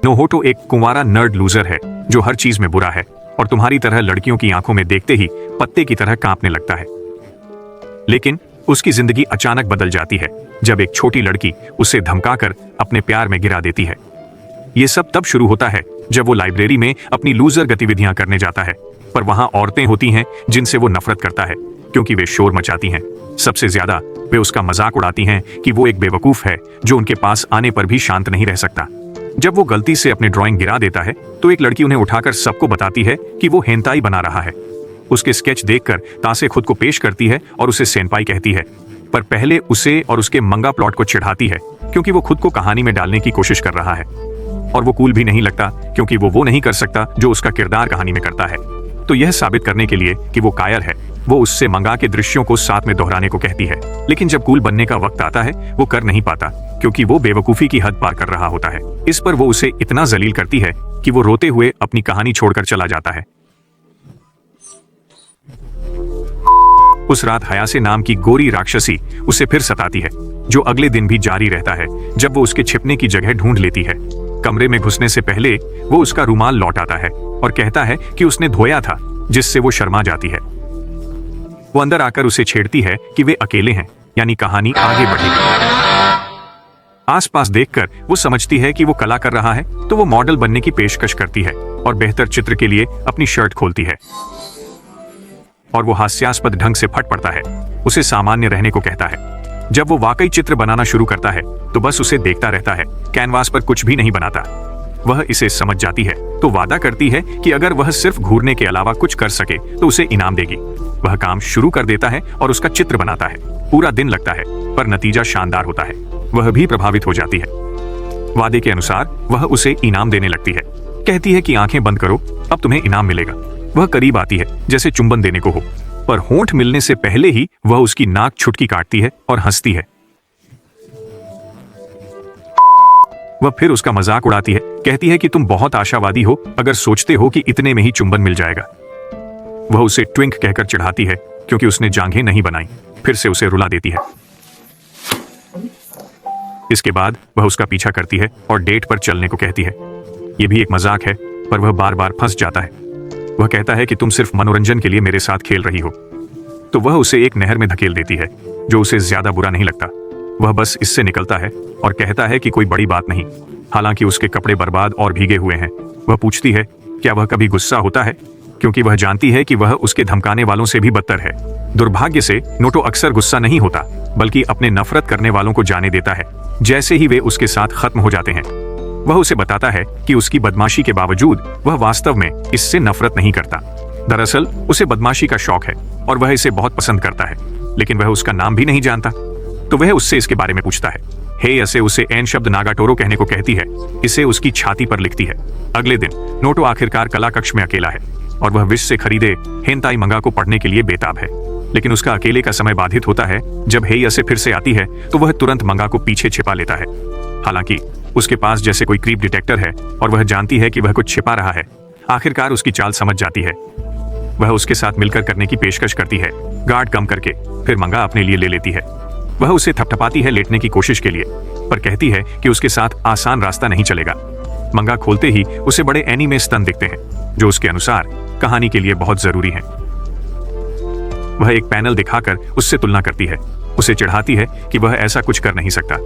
नोहोटो एक कुंवारा nerd loser है जो हर चीज में बुरा है और तुम्हारी तरह लड़कियों की आंखों में देखते ही पत्ते की तरह कांपने लगता है। लेकिन उसकी जिंदगी अचानक बदल जाती है जब एक छोटी लड़की उसे धमकाकर अपने प्यार में गिरा देती है। ये सब तब शुरू होता है जब वो लाइब्रेरी में अपनी लूजर गतिविधियां करने जाता है, पर वहां औरतें होती हैं जिनसे वो नफरत करता है क्योंकि वे शोर मचाती हैं। सबसे ज्यादा वे उसका मजाक उड़ाती हैं कि वो एक बेवकूफ है जो उनके पास आने पर भी शांत नहीं रह सकता। जब वो गलती से अपनी ड्राइंग गिरा देता है तो एक लड़की उन्हें उठाकर सबको बताती है कि वो हेंताई बना रहा है। उसके स्केच देखकर तासे खुद को पेश करती है और उसे सेनपाई कहती है, पर पहले उसे और उसके मंगा प्लॉट को चिढ़ाती है क्योंकि वो खुद को कहानी में डालने की कोशिश कर रहा है और वो कूल भी नहीं लगता क्योंकि वो नहीं कर सकता जो उसका किरदार कहानी में करता है। तो यह साबित करने के लिए कि वो कायर है, वो उससे मंगा के दृश्यों को साथ में दोहराने को कहती है। लेकिन जब कूल बनने का वक्त आता है वो कर नहीं पाता क्योंकि वो बेवकूफी की हद पार कर रहा होता है। इस पर वो उसे इतना जलील करती है कि वो रोते हुए अपनी कहानी छोड़कर चला जाता है। उस रात हयासे नाम की गोरी राक्षसी उसे फिर सताती है, जो अगले दिन भी जारी रहता है जब वो उसके छिपने की जगह ढूंढ लेती है। कमरे में घुसने से पहले वो उसका रुमाल लौटाता है और कहता है कि उसने धोया था, जिससे वो शर्मा जाती है। वो अंदर आकर उसे छेड़ती है कि वे अकेले हैं, यानी कहानी आगे बढ़ेगी। आसपास देखकर वो समझती है कि वो कला कर रहा है, तो वो मॉडल बनने की पेशकश करती है और बेहतर चित्र के लिए अपनी शर्ट खोलती है और वो हास्यास्पद ढंग से फट पड़ता है, उसे सामान्य रहने को कहता है। जब वो वाकई चित्र बनाना शुरू करता है तो बस उसे देखता रहता है, कैनवास पर कुछ भी नहीं बनाता। वह इसे समझ जाती है तो वादा करती है कि अगर वह सिर्फ घूरने के अलावा कुछ कर सके तो उसे इनाम देगी। वह काम शुरू कर देता है और उसका चित्र बनाता है। पूरा दिन लगता है पर नतीजा शानदार होता है। वह भी प्रभावित हो जाती है। वादे के अनुसार वह उसे इनाम देने लगती है, कहती है कि आंखें बंद करो, अब तुम्हें इनाम मिलेगा। वह करीब आती है जैसे चुंबन देने को हो, पर होंठ मिलने से पहले ही वह उसकी नाक छुटकी काटती है और हंसती है। वह फिर उसका मजाक उड़ाती है, कहती है कि तुम बहुत आशावादी हो अगर सोचते हो कि इतने में ही चुंबन मिल जाएगा। वह उसे ट्विंक कहकर चिढ़ाती है क्योंकि उसने जांघें नहीं बनाई, फिर से उसे रुला देती है। इसके बाद वह उसका पीछा करती है और डेट पर चलने को कहती है। यह भी एक मजाक है, पर वह बार बार फंस जाता है। वह कहता है कि तुम सिर्फ मनोरंजन के लिए मेरे साथ खेल रही हो, तो वह उसे एक नहर में धकेल देती है, जो उसे ज्यादा बुरा नहीं लगता। वह बस इससे निकलता है और कहता है कि कोई बड़ी बात नहीं। हालांकि उसके कपड़े बर्बाद और भीगे हुए हैं। वह पूछती है क्या वह कभी गुस्सा होता है, क्योंकि वह जानती है कि वह उसके धमकाने वालों से भी बदतर है। दुर्भाग्य से नोटो अक्सर गुस्सा नहीं होता, बल्कि अपने नफरत करने वालों को जाने देता है जैसे ही वे उसके साथ खत्म हो जाते हैं। वह उसे बताता है कि उसकी बदमाशी के बावजूद वह वास्तव में इससे नफरत नहीं करता। दरअसल उसे बदमाशी का शौक है और वह इसे बहुत पसंद करता है, लेकिन वह उसका नाम भी नहीं जानता। तो वह उससे इसके बारे में पूछता है। हेयसे उसे एन शब्द नागाटोरो कहने को कहती है, इसे उसकी छाती पर लिखती है। अगले दिन नोटो आखिरकार कला कक्ष में अकेला है और वह विश से खरीदे हेंताई मंगा को पढ़ने के लिए बेताब है। लेकिन उसका अकेले का समय बाधित होता है। जब हेयसे फिर से आती है तो वह तुरंत मंगा को पीछे छिपा लेता है। हालांकि उसके पास जैसे कोई क्रीप डिटेक्टर है और वह जानती है कि वह कुछ छिपा रहा है। आखिरकार उसकी चाल समझ जाती है। वह उसके साथ मिलकर करने की पेशकश करती है, गार्ड कम करके। फिर मंगा अपने लिए ले लेती है। वह उसे थपथपाती है लेटने की कोशिश के लिए, पर कहती है कि उसके साथ आसान रास्ता नहीं चलेगा। मंगा खोलते ही उसे बड़े एनीमे स्तन दिखते हैं, जो उसके अनुसार कहानी के लिए बहुत जरूरी हैं। वह एक पैनल दिखाकर उससे तुलना करती है, उसे चिढ़ाती है कि वह ऐसा कुछ कर नहीं सकता।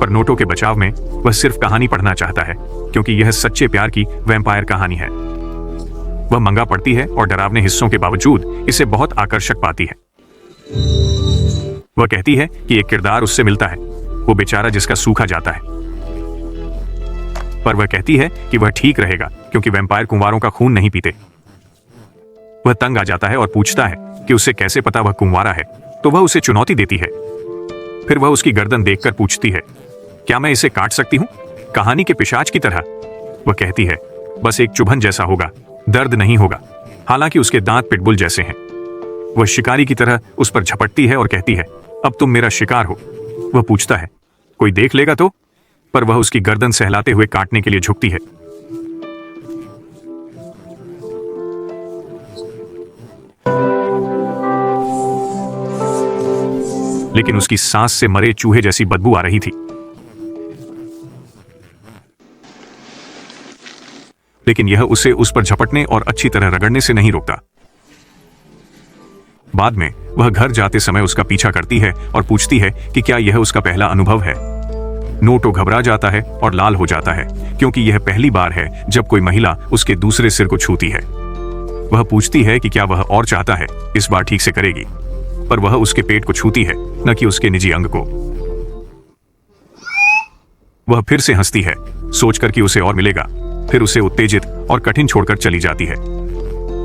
पर नोटो के बचाव में वह सिर्फ कहानी पढ़ना चाहता है, क्योंकि यह सच्चे प्यार की वैम्पायर कहानी है। वह मंगा पढ़ती है और डरावने हिस्सों के बावजूद इसे बहुत आकर्षक पाती है। वह कहती है कि एक किरदार उससे मिलता है, वो बेचारा जिसका सूखा जाता है। पर वह कहती है कि वह ठीक रहेगा क्योंकि वैम्पायर कुंवारों का खून नहीं पीते। वह तंग आ जाता है और पूछता है कि उसे कैसे पता वह कुंवारा है, तो वह उसे चुनौती देती है। फिर वह उसकी गर्दन देखकर पूछती है, क्या मैं इसे काट सकती हूं, कहानी के पिशाच की तरह? वह कहती है, बस एक चुभन जैसा होगा, दर्द नहीं होगा। हालांकि उसके दांत पिटबुल जैसे हैं। वह शिकारी की तरह उस पर झपटती है और कहती है, अब तुम मेरा शिकार हो। वह पूछता है, कोई देख लेगा तो? पर वह उसकी गर्दन सहलाते हुए काटने के लिए झुकती है। लेकिन उसकी सांस से मरे चूहे जैसी बदबू आ रही थी। लेकिन यह उसे उस पर झपटने और अच्छी तरह रगड़ने से नहीं रोकता। बाद में वह घर जाते समय उसका पीछा करती है और पूछती है कि क्या यह उसका पहला अनुभव है। नोटो घबरा जाता है और लाल हो जाता है क्योंकि यह पहली बार है जब कोई महिला उसके दूसरे सिर को छूती है। वह पूछती है कि क्या वह और चाहता है, इस बार ठीक से करेगी, पर वह उसके पेट को छूती है, न कि उसके निजी अंग को। वह फिर से हंसती है, सोचकर कि उसे और मिलेगा, फिर उसे उत्तेजित और कठिन छोड़कर चली जाती है।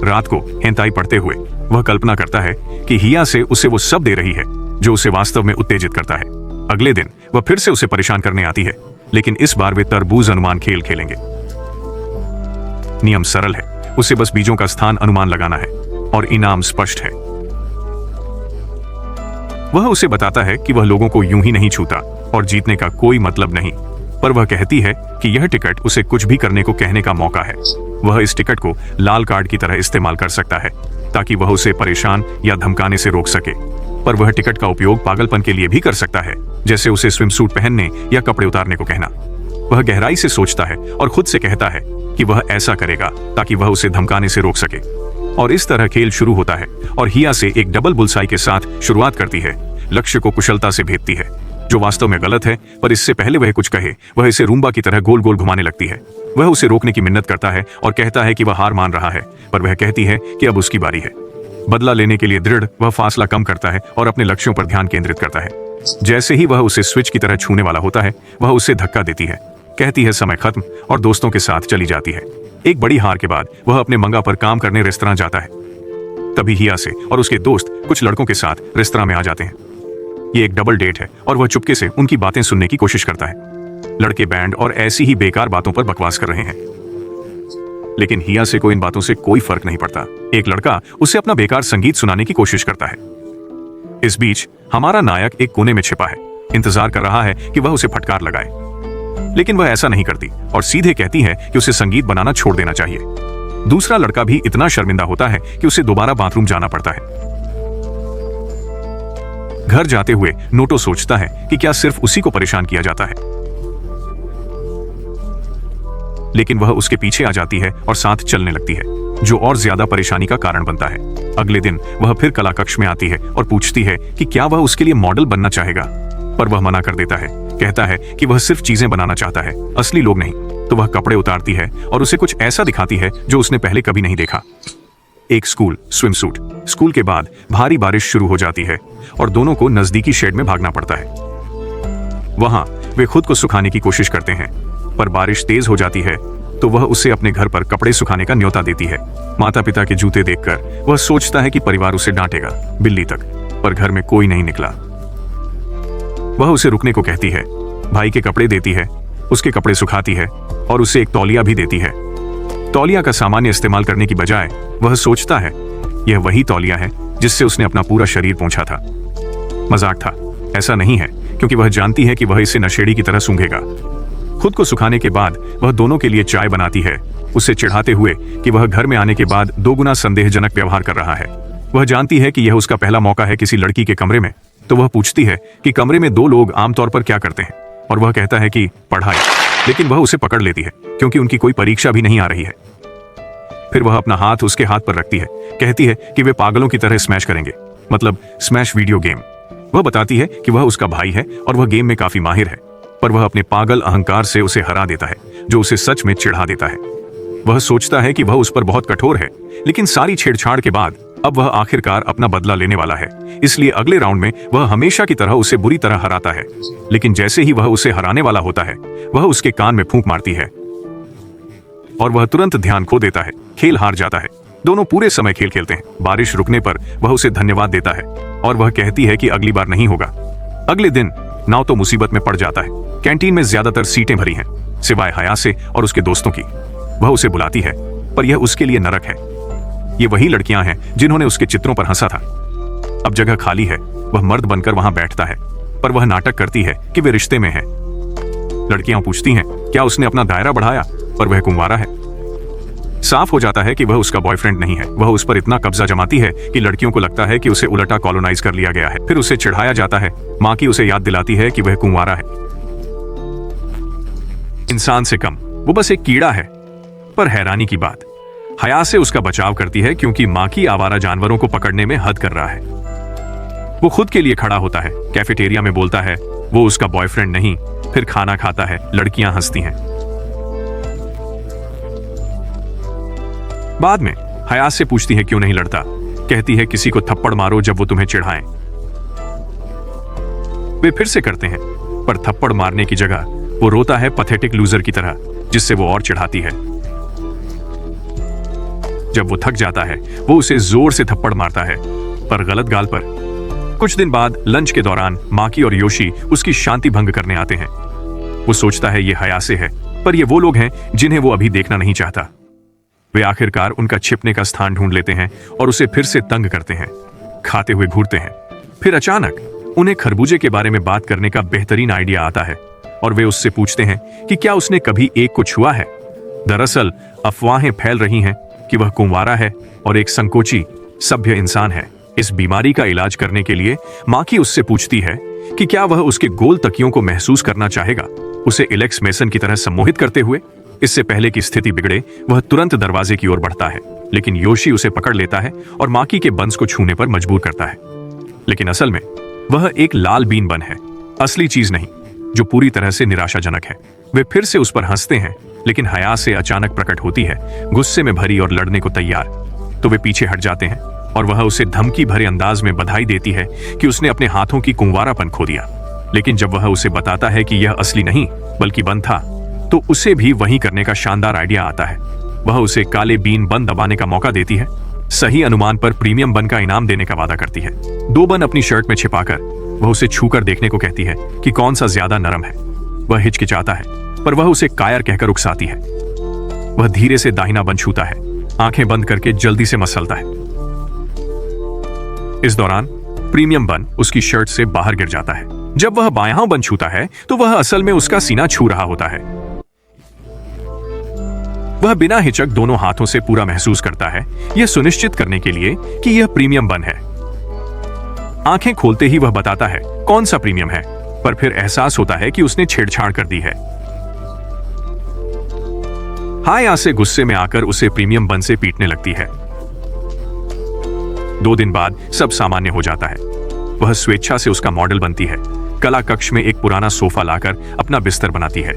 रात को हेंताई पढ़ते हुए वह कल्पना करता है कि हिया से उसे वो सब दे रही है जो उसे वास्तव में उत्तेजित करता है। अगले दिन वह फिर से उसे परेशान करने आती है, लेकिन इस बार वे तरबूज अनुमान खेल खेलेंगे। नियम सरल है, उसे बस बीजों का स्थान अनुमान लगाना है और इनाम स्पष्ट है। वह उसे बताता है कि वह लोगों को यूं ही नहीं छूता और जीतने का कोई मतलब नहीं, पर वह कहती है कि यह टिकट उसे कुछ भी करने को कहने का मौका है। वह इस टिकट को लाल कार्ड की तरह इस्तेमाल कर सकता है ताकि वह उसे परेशान या धमकाने से रोक सके, पर वह टिकट का उपयोग पागलपन के लिए भी कर सकता है, जैसे उसे स्विमसूट पहनने या कपड़े उतारने को कहना। वह गहराई से सोचता है और खुद से कहता है कि वह ऐसा करेगा ताकि वह उसे धमकाने से रोक सके। और इस तरह खेल शुरू होता है और हिया से एक डबल बुलसाई के साथ शुरुआत करती है। लक्ष्य को कुशलता से भेदती है, जो वास्तव में गलत है, पर इससे पहले वह कुछ कहे वह इसे रूम्बा की तरह गोल गोल घुमाने लगती है। वह उसे रोकने की मिन्नत करता है और कहता है कि वह हार मान रहा है, पर वह कहती है कि अब उसकी बारी है। बदला लेने के लिए दृढ़, वह फासला कम करता है और अपने लक्ष्यों पर ध्यान केंद्रित करता है। जैसे ही वह उसे स्विच की तरह छूने वाला होता है, वह उसे धक्का देती है, कहती है समय खत्म, और दोस्तों के साथ चली जाती है। एक बड़ी हार के बाद वह अपने मंगा पर काम करने रेस्तरां जाता है। तभी हिया से और उसके दोस्त कुछ लड़कों के साथ रेस्तरां में आ जाते हैं। ये एक डबल डेट है और वह चुपके से उनकी बातें सुनने की कोशिश करता है। लड़के बैंड और ऐसी ही बेकार बातों पर बकवास कर रहे हैं, लेकिन हिया से को इन बातों से कोई फर्क नहीं पड़ता। एक लड़का उसे अपना बेकार संगीत सुनाने की कोशिश करता है। इस बीच हमारा नायक एक कोने में छिपा है, इंतजार कर रहा है कि वह उसे फटकार लगाए, लेकिन वह ऐसा नहीं करती और सीधे कहती है कि उसे संगीत बनाना छोड़ देना चाहिए। दूसरा लड़का भी इतना शर्मिंदा होता है कि उसे दोबारा बाथरूम जाना पड़ता है। घर जाते हुए नोटो सोचता है कि क्या सिर्फ उसी को परेशान किया जाता है, लेकिन वह उसके पीछे आ जाती है और साथ चलने लगती है, जो और ज्यादा परेशानी का कारण बनता है। अगले दिन वह फिर कला कक्ष में आती है और पूछती है कि क्या वह उसके लिए मॉडल बनना चाहेगा, पर वह मना कर देता है, कहता है कि वह सिर्फ चीजें बनाना चाहता है, असली लोग नहीं। तो वह कपड़े उतारती है और उसे कुछ ऐसा दिखाती है जो उसने पहले कभी नहीं देखा। एक स्कूल स्विमसूट। स्कूल के बाद भारी बारिश शुरू हो जाती है और दोनों को नजदीकी शेड में भागना पड़ता है। वहां वे खुद को सुखाने की कोशिश करते हैं, पर बारिश तेज हो जाती है तो वह उसे अपने घर पर कपड़े सुखाने का न्योता देती है। माता पिता के जूते देखकर वह सोचता है कि परिवार उसे डांटेगा, बिल्ली तक, पर घर में कोई नहीं निकला। वह उसे रुकने को कहती है, भाई के कपड़े देती है, उसके कपड़े सुखाती है और उसे एक तौलिया भी देती है। तौलिया का सामान्य इस्तेमाल करने की बजाय वह सोचता है यह वही तौलिया है जिससे उसने अपना पूरा शरीर पोंछा था। मजाक था, ऐसा नहीं है, क्योंकि वह जानती है कि वह इसे नशेड़ी की तरह सूंघेगा। खुद को सुखाने के बाद वह दोनों के लिए चाय बनाती है, उसे चिढ़ाते हुए कि वह घर में आने के बाद दोगुना संदेहजनक व्यवहार कर रहा है। वह जानती है कि यह उसका पहला मौका है किसी लड़की के कमरे में, तो वह पूछती है कि कमरे में दो लोग आमतौर पर क्या करते हैं, और वह कहता है कि पढ़ाई, लेकिन वह उसे पकड़ लेती है क्योंकि उनकी कोई परीक्षा भी नहीं आ रही है। फिर वह अपना हाथ उसके हाथ पर रखती है, कहती है कि वे पागलों की तरह स्मैश करेंगे, मतलब स्मैश वीडियो गेम। वह बताती है कि वह उसका भाई है और वह गेम में काफी माहिर है, पर वह अपने पागल अहंकार से उसे हरा देता है, जो उसे सच में चिढ़ा देता है। वह सोचता है कि वह उस पर बहुत कठोर है, लेकिन सारी छेड़छाड़ के बाद अब वह आखिरकार अपना बदला लेने वाला है। इसलिए अगले राउंड में वह हमेशा की तरह उसे बुरी तरह हराता है, लेकिन जैसे ही वह उसे हराने वाला होता है, वह उसके कान में फूंक मारती है और वह तुरंत ध्यान खो देता है। खेल हार जाता है। दोनों पूरे समय खेल खेलते हैं। बारिश रुकने पर वह उसे धन्यवाद देता है और वह कहती है कि अगली बार नहीं होगा। अगले दिन नाव तो मुसीबत में पड़ जाता है। कैंटीन में ज्यादातर सीटें भरी हैं, सिवाय हया से और उसके दोस्तों की। वह उसे बुलाती है, पर यह उसके लिए नरक है। ये वही लड़कियां हैं जिन्होंने उसके चित्रों पर हंसा था। अब जगह खाली है। वह मर्द बनकर वहां बैठता है, पर वह नाटक करती है कि वे रिश्ते में हैं। लड़कियां पूछती हैं क्या उसने अपना दायरा बढ़ाया, पर वह कुंवारा है। साफ हो जाता है कि वह उसका बॉयफ्रेंड नहीं है। वह उस पर इतना कब्जा जमाती है कि लड़कियों को लगता है कि उसे उलटा कॉलोनाइज कर लिया गया है। फिर उसे चिढ़ाया जाता है। माँ की उसे याद दिलाती है कि वह कुंवारा है। इंसान से कम, वो बस एक कीड़ा है। पर हैरानी की बात, हया से उसका बचाव करती है क्योंकि माकी आवारा जानवरों को पकड़ने में हद कर रहा है। वो खुद के लिए खड़ा होता है, कैफेटेरिया में बोलता है वो उसका बॉयफ्रेंड नहीं, फिर खाना खाता है, लड़कियां हंसती हैं। बाद में हया से पूछती है क्यों नहीं लड़ता, कहती है किसी को थप्पड़ मारो जब वो तुम्हें चिढ़ाएं। वे फिर से करते हैं, पर थप्पड़ मारने की जगह वो रोता है पथेटिक लूजर की तरह, जिससे वो और चिढ़ाती है। जब वो थक जाता है वो उसे जोर से थप्पड़ मारता है, पर गलत गाल पर। कुछ दिन बाद लंच के दौरान माकी और योशी उसकी शांति भंग करने आते हैं। वो सोचता है ये हया से है, पर ये वो लोग हैं जिन्हें वो अभी देखना नहीं चाहता। वे आखिरकार उनका छिपने का स्थान ढूंढ लेते हैं और उसे फिर से तंग करते हैं, खाते हुए घूरते हैं। फिर अचानक उन्हें खरबूजे के बारे में बात करने का बेहतरीन आइडिया आता है और वे उससे पूछते हैं कि क्या उसने कभी एक को छुआ है। दरअसल अफवाहें फैल रही हैं कि वह कुंवारा है और एक संकोची सभ्य इंसान है। इस बीमारी का इलाज करने के लिए माकी उससे पूछती है कि क्या वह उसके गोल तकियों को महसूस करना चाहेगा, उसे इलेक्स मेसन की तरह सम्मोहित करते हुए। इससे पहले कि स्थिति बिगड़े वह तुरंत दरवाजे की ओर बढ़ता है, लेकिन योशी उसे पकड़ लेता है और माकी के बंस को छूने पर मजबूर करता है। लेकिन असल में वह एक लाल बीन बन है, असली चीज नहीं, जो पूरी तरह से निराशाजनक है। वे फिर से उस पर हंसते हैं, लेकिन हया से अचानक प्रकट होती है, गुस्से में भरी और लड़ने को तैयार। तो वे पीछे हट जाते हैं और वह उसे धमकी भरे अंदाज में बधाई देती है कि उसने अपने हाथों की कुंवारापन खो दिया। लेकिन जब वह उसे बताता है कि यह असली नहीं बल्कि बन था, तो उसे भी वही करने का शानदार आइडिया आता है। वह उसे काले बीन बन दबाने का मौका देती है, सही अनुमान पर प्रीमियम बन का इनाम देने का वादा करती है। 2 बन अपनी शर्ट में छिपाकर वह उसे छूकर देखने को कहती है कि कौन सा ज्यादा नरम है। वह हिचकिचाता है, पर वह उसे कायर कहकर उकसाती है। वह धीरे से दाहिना बन छूता है, आंखें बंद करके जल्दी से मसलता है। इस दौरान प्रीमियम बन उसकी शर्ट से बाहर गिर जाता है। जब वह बायां बन छूता है तो वह असल में उसका सीना छू रहा होता है। वह बिना हिचक दोनों हाथों से पूरा महसूस करता है, यह सुनिश्चित करने के लिए कि यह प्रीमियम बन है। आंखें खोलते ही वह बताता है कौन सा प्रीमियम है, पर फिर एहसास होता है कि उसने छेड़छाड़ कर दी है। हया से गुस्से में आकर उसे प्रीमियम बन से पीटने लगती है। 2 दिन बाद सब सामान्य हो जाता है। वह स्वेच्छा से उसका मॉडल बनती है, कला कक्ष में एक पुराना सोफा लाकर अपना बिस्तर बनाती है।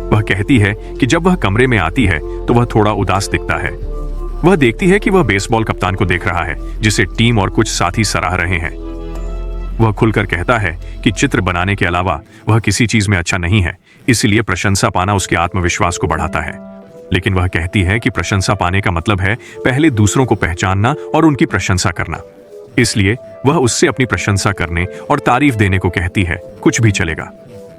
वह कहती है कि जब वह कमरे में आती है तो वह थोड़ा उदास दिखता है। वह देखती है कि वह बेसबॉल कप्तान को देख रहा है, जिसे टीम और कुछ साथी सराह रहे हैं। वह खुलकर कहता है कि चित्र बनाने के अलावा वह किसी चीज में अच्छा नहीं है, इसलिए प्रशंसा पाना उसके आत्मविश्वास को बढ़ाता है। लेकिन वह कहती है कि प्रशंसा पाने का मतलब है पहले दूसरों को पहचानना और उनकी प्रशंसा करना। इसलिए वह उससे अपनी प्रशंसा करने और तारीफ देने को कहती है, कुछ भी चलेगा।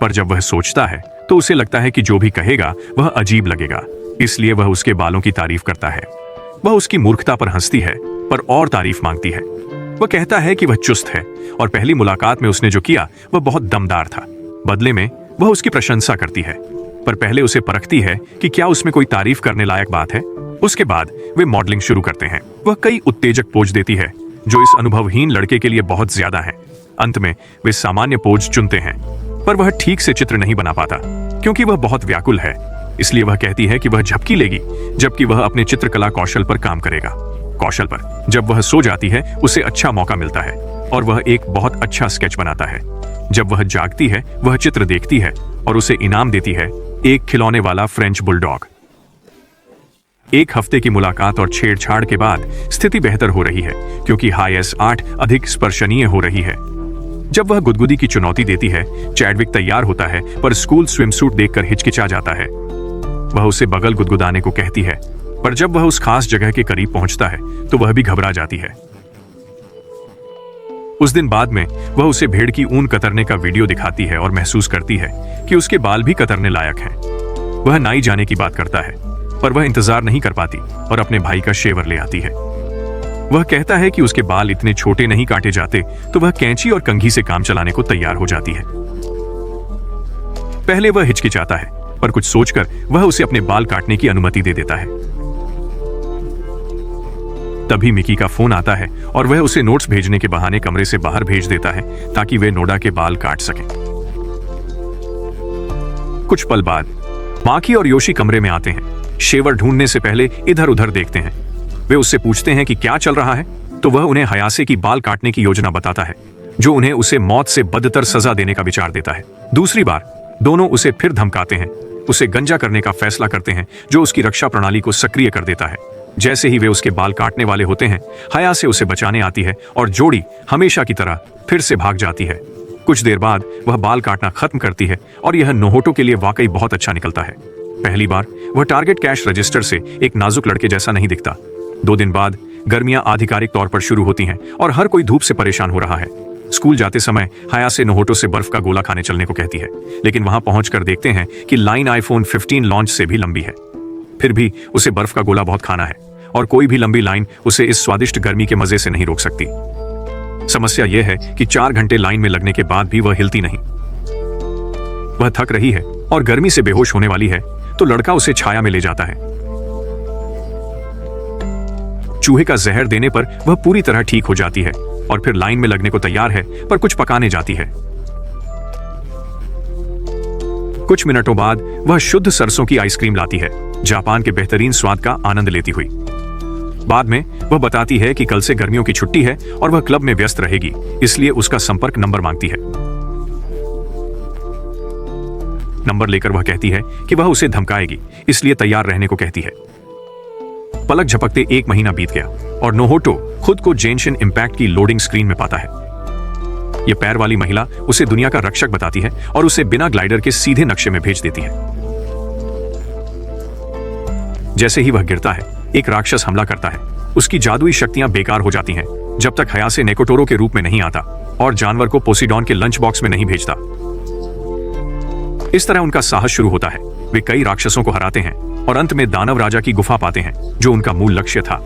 पर जब वह सोचता है तो उसे लगता है कि जो भी कहेगा वह अजीब लगेगा, इसलिए वह उसके बालों की तारीफ करता है। वह उसकी मूर्खता पर हंसती है, पर और तारीफ मांगती है। वह कहता है कि वह चुस्त है और पहली मुलाकात में उसने जो किया वह बहुत दमदार था। बदले में वह उसकी प्रशंसा करती है, पर पहले उसे परखती है कि क्या उसमें कोई तारीफ करने लायक बात है। उसके बाद वे मॉडलिंग शुरू करते हैं। वह कई उत्तेजक पोज देती है जो इस अनुभवहीन लड़के के लिए बहुत ज्यादा है। अंत में वे सामान्य पोज चुनते हैं, पर वह ठीक से चित्र नहीं बना पाता क्योंकि वह बहुत व्याकुल है। इसलिए वह कहती है कि वह झपकी लेगी, जबकि वह अपने चित्रकला कौशल पर काम करेगा। कौशल पर जब वह सो जाती है उसे अच्छा मौका मिलता है और वह एक बहुत अच्छा स्केच बनाता है। जब वह जागती है वह चित्र देखती है और उसे इनाम देती है, एक खिलौने वाला फ्रेंच बुलडॉग। 1 हफ्ते की मुलाकात और छेड़छाड़ के बाद स्थिति बेहतर हो रही है क्योंकि हाईएस 8 अधिक स्पर्शनीय हो रही है। जब वह गुदगुदी की चुनौती देती है, चैडविक तैयार होता है, पर स्कूल स्विमसूट देखकर हिचकिचा जाता है। वह उसे बगल गुदगुदाने को कहती है, पर जब वह उस खास जगह के करीब पहुंचता है तो वह भी घबरा जाती है। उस दिन बाद में वह उसे भेड़ की ऊन कतरने का वीडियो दिखाती है और महसूस करती है कि उसके बाल भी कतरने लायक हैं। वह नाई जाने की बात करता है, पर वह इंतजार नहीं कर पाती और अपने भाई का शेवर ले आती है। वह कहता है कि उसके बाल इतने छोटे नहीं काटे जाते, तो वह कैंची और कंघी से काम चलाने को तैयार हो जाती है। पहले वह हिचकिचाता है, पर कुछ सोचकर वह उसे अपने बाल काटने की अनुमति दे देता है। तभी मिकी का फोन आता है और वह उसे नोट्स भेजने के बहाने कमरे से बाहर भेज देता है ताकि वे नोडा के बाल काट सकें। कुछ पल बाद माकी और योशी कमरे में आते हैं। शेवर ढूंढने से पहले इधर उधर देखते हैं। वे उससे पूछते हैं कि क्या चल रहा है, तो वह उन्हें हयासे की बाल काटने की योजना बताता है, जो उन्हें उसे मौत से बदतर सजा देने का विचार देता है। दूसरी बार दोनों उसे फिर धमकाते हैं, उसे गंजा करने का फैसला करते हैं, जो उसकी रक्षा प्रणाली को सक्रिय कर देता है। जैसे ही वे उसके बाल काटने वाले होते हैं, हयासे उसे बचाने आती है और जोड़ी हमेशा की तरह फिर से भाग जाती है। कुछ देर बाद वह बाल काटना खत्म करती है और यह नोहोटो के लिए वाकई बहुत अच्छा निकलता है। पहली बार वह टारगेट कैश रजिस्टर से एक नाजुक लड़के जैसा नहीं दिखता। 2 दिन बाद गर्मियां आधिकारिक तौर पर शुरू होती हैं और हर कोई धूप से परेशान हो रहा है। स्कूल जाते समय हयासे नोहोटो से बर्फ का गोला खाने चलने को कहती है, लेकिन वहां पहुंचकर देखते हैं कि लाइन आईफोन 15 लॉन्च से भी लंबी है। फिर भी उसे बर्फ का गोला बहुत खाना है और कोई भी लंबी लाइन उसे इस स्वादिष्ट गर्मी के मजे से नहीं रोक सकती। समस्या यह है कि 4 घंटे लाइन में लगने के बाद भी वह हिलती नहीं। वह थक रही है और गर्मी से बेहोश होने वाली है, तो लड़का उसे छाया में ले जाता है। चूहे का जहर देने पर वह पूरी तरह ठीक हो जाती है और फिर लाइन में लगने को तैयार है, पर कुछ पकाने जाती है। कुछ मिनटों बाद वह शुद्ध सरसों की आइसक्रीम लाती है, जापान के बेहतरीन स्वाद का आनंद लेती हुई। बाद में वह बताती है कि कल से गर्मियों की छुट्टी है और वह क्लब में व्यस्त रहेगी, इसलिए उसका संपर्क नंबर मांगती है। नंबर लेकर वह कहती है कि वह उसे धमकाएगी, इसलिए तैयार रहने को कहती है। पलक झपकते 1 महीना बीत गया और नोहोटो खुद को जेंशिन इंपैक्ट की लोडिंग स्क्रीन में पाता है। यह पैर वाली महिला उसे दुनिया का रक्षक बताती है और उसे बिना ग्लाइडर के सीधे नक्शे में भेज देती है। जैसे ही वह गिरता है, एक राक्षस हमला करता है। उसकी जादुई शक्तियां बेकार हो जाती हैं जब तक हयासे नेकोटोरो के रूप में नहीं आता और जानवर को पोसीडॉन के लंच बॉक्स में नहीं भेजता। इस तरह उनका साहस शुरू होता है। वे कई राक्षसों को हराते हैं और अंत में दानव राजा की गुफा पाते हैं, जो उनका मूल लक्ष्य था।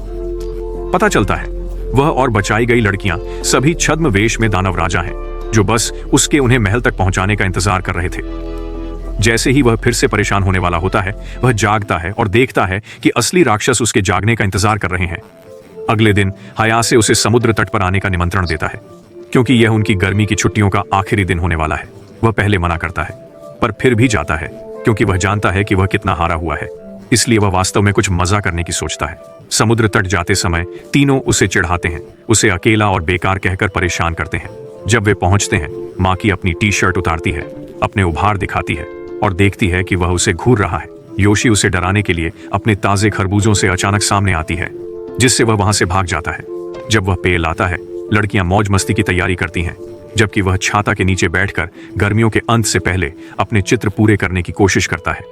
पता चलता है वह और बचाई गई लड़कियां सभी छद्म वेश में दानव राजा हैं, जो बस उसके उन्हें महल तक पहुंचाने का इंतजार कर रहे थे। जैसे ही वह फिर से परेशान होने वाला होता है, वह जागता है और देखता है कि असली राक्षस उसके जागने का इंतजार कर रहे हैं। अगले दिन हयासे उसे समुद्र तट पर आने का निमंत्रण देता है, क्योंकि यह उनकी गर्मी की छुट्टियों का आखिरी दिन होने वाला है। वह पहले मना करता है, पर फिर भी जाता है, क्योंकि वह जानता है कि वह कितना हारा हुआ है। इसलिए वह वास्तव में कुछ मजा करने की सोचता है। समुद्र तट जाते समय तीनों उसे चिढ़ाते हैं, उसे अकेला और बेकार कहकर परेशान करते हैं। जब वे पहुंचते हैं, माकी अपनी टी-शर्ट उतारती है, अपने उभार दिखाती है और देखती है कि वह उसे घूर रहा है। योशी उसे डराने के लिए अपने ताजे खरबूजों से अचानक सामने आती है, जिससे वह वहां से भाग जाता है। जब वह पेय लाता है, लड़कियां मौज मस्ती की तैयारी करती हैं, जबकि वह छाता के नीचे बैठकर गर्मियों के अंत से पहले अपने चित्र पूरे करने की कोशिश करता है।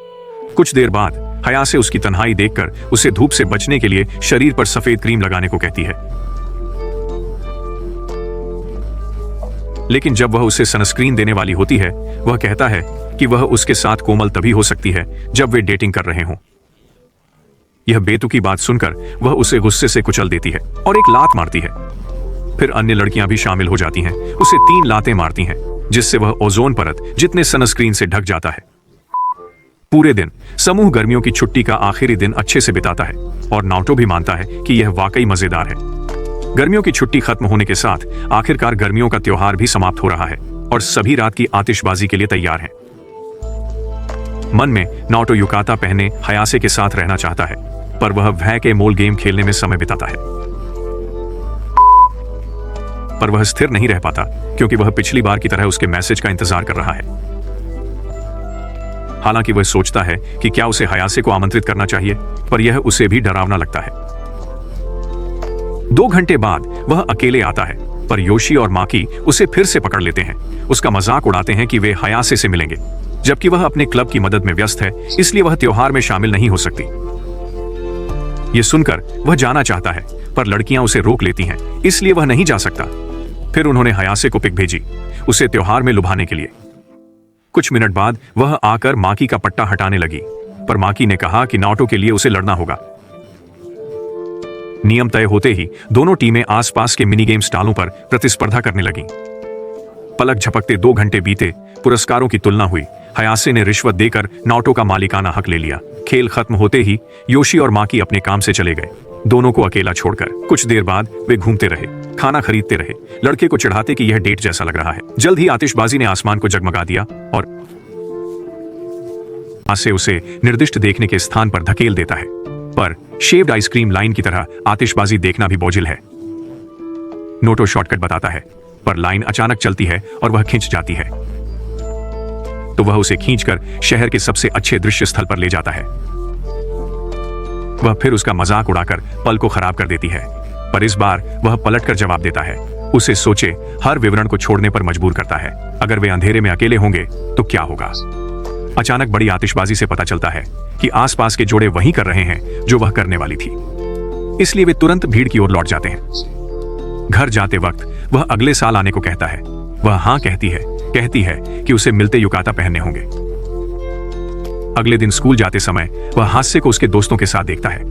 कुछ देर बाद हयासे उसकी तन्हाई देखकर उसे धूप से बचने के लिए शरीर पर सफेद क्रीम लगाने को कहती है। लेकिन जब वह उसे सनस्क्रीन देने वाली होती है, वह कहता है कि वह उसके साथ कोमल तभी हो सकती है जब वे डेटिंग कर रहे हों। यह बेतुकी बात सुनकर वह उसे गुस्से से कुचल देती है और एक लात मारती है। फिर अन्य लड़कियां भी शामिल हो जाती हैं, उसे 3 लातें मारती हैं, जिससे वह ओजोन परत जितने सनस्क्रीन से ढक जाता है। पूरे दिन समूह गर्मियों की छुट्टी का आखिरी दिन अच्छे से बिताता है और नाओटो भी मानता है कि यह वाकई मजेदार है। गर्मियों की छुट्टी खत्म होने के साथ आखिरकार गर्मियों का त्योहार भी समाप्त हो रहा है और सभी रात की आतिशबाजी के लिए तैयार हैं। मन में नाओटो युकाता पहने हयासे के साथ रहना चाहता है, पर वह वह के मोल गेम खेलने में समय बिताता है। पर वह स्थिर नहीं रह पाता, क्योंकि वह पिछली बार की तरह उसके मैसेज का इंतजार कर रहा है। हालांकि वह सोचता है कि क्या उसे हयासे को आमंत्रित करना चाहिए, पर यह उसे भी डरावना लगता है। 2 घंटे बाद वह अकेले आता है, पर योशी और माकी उसे फिर से पकड़ लेते हैं। उसका मजाक उड़ाते हैं कि वे हयासे से मिलेंगे, जबकि वह अपने क्लब की मदद में व्यस्त है, इसलिए वह त्योहार में शामिल नहीं हो सकती। यह सुनकर वह जाना चाहता है, पर लड़कियां उसे रोक लेती हैं, इसलिए वह नहीं जा सकता। फिर उन्होंने हयासे को पिक भेजी, उसे त्योहार में लुभाने के लिए। कुछ मिनट बाद वह आकर माकी का पट्टा हटाने लगी, पर माकी ने कहा कि नाओटो के लिए उसे लड़ना होगा। नियम तय होते ही दोनों टीमें आसपास के मिनी गेम स्टॉलों पर प्रतिस्पर्धा करने लगीं। पलक झपकते 2 घंटे बीते, पुरस्कारों की तुलना हुई। हयासे ने रिश्वत देकर नाओटो का मालिकाना हक ले लिया। खेल खत्म होते ही योशी और माकी अपने काम से चले गए, दोनों को अकेला छोड़कर। कुछ देर बाद वे घूमते रहे, खाना खरीदते रहे, लड़के को चिढ़ाते कि यह डेट जैसा लग रहा है। जल्द ही आतिशबाजी ने आसमान को जगमगा दिया और हास्य उसे निर्दिष्ट देखने के स्थान पर धकेल देता है, पर शेव्ड आइसक्रीम लाइन की तरह आतिशबाजी देखना भी बोझिल है। नोटो शॉर्टकट बताता है, पर लाइन अचानक चलती है और वह खिंच जाती है, तो वह उसे खींचकर शहर के सबसे अच्छे दृश्य स्थल पर ले जाता है। वह फिर उसका मजाक उड़ाकर पल को खराब कर देती है, पर इस बार वह पलटकर जवाब देता है। उसे सोचे हर विवरण को छोड़ने पर मजबूर करता है। अगर वे अंधेरे में अकेले होंगे तो क्या होगा। अचानक बड़ी आतिशबाजी से पता चलता है कि आसपास के जोड़े वही कर रहे हैं जो वह करने वाली थी, इसलिए वे तुरंत भीड़ की ओर लौट जाते हैं। घर जाते वक्त वह अगले साल आने को कहता है। वह हाँ कहती है कि उसे मिलते युकाता पहनने होंगे। अगले दिन स्कूल जाते समय वह हास्य को उसके दोस्तों के साथ देखता है।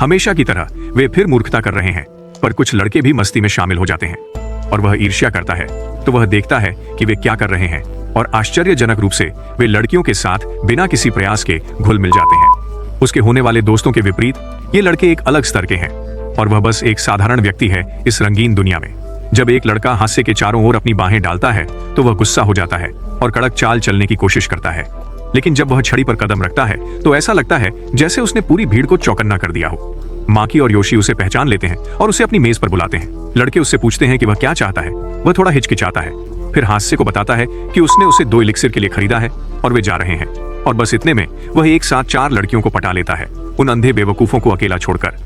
हमेशा की तरह वे फिर मूर्खता कर रहे हैं, पर कुछ लड़के भी मस्ती में शामिल हो जाते हैं और वह ईर्ष्या करता है। तो वह देखता है कि वे क्या कर रहे हैं और आश्चर्यजनक रूप से वे लड़कियों के साथ बिना किसी प्रयास के घुल मिल जाते हैं। उसके होने वाले दोस्तों के विपरीत ये लड़के एक अलग स्तर के हैं और वह बस एक साधारण व्यक्ति है इस रंगीन दुनिया में। जब एक लड़का हास्य के चारों ओर अपनी बाहें डालता है तो वह गुस्सा हो जाता है और कड़क चाल चलने की कोशिश करता है, लेकिन जब वह छड़ी पर कदम रखता है तो ऐसा लगता है जैसे उसने पूरी भीड़ को चौकन्ना कर दिया हो। माकी और योशी उसे पहचान लेते हैं और उसे अपनी मेज पर बुलाते हैं। लड़के उससे पूछते हैं कि वह क्या चाहता है। वह थोड़ा हिचकिचाता है, फिर हास्य को बताता है कि उसने उसे 2 इलिक्सिर के लिए खरीदा है और वे जा रहे हैं। और बस इतने में वह एक साथ 4 लड़कियों को पटा लेता है, उन अंधे बेवकूफों को अकेला छोड़कर।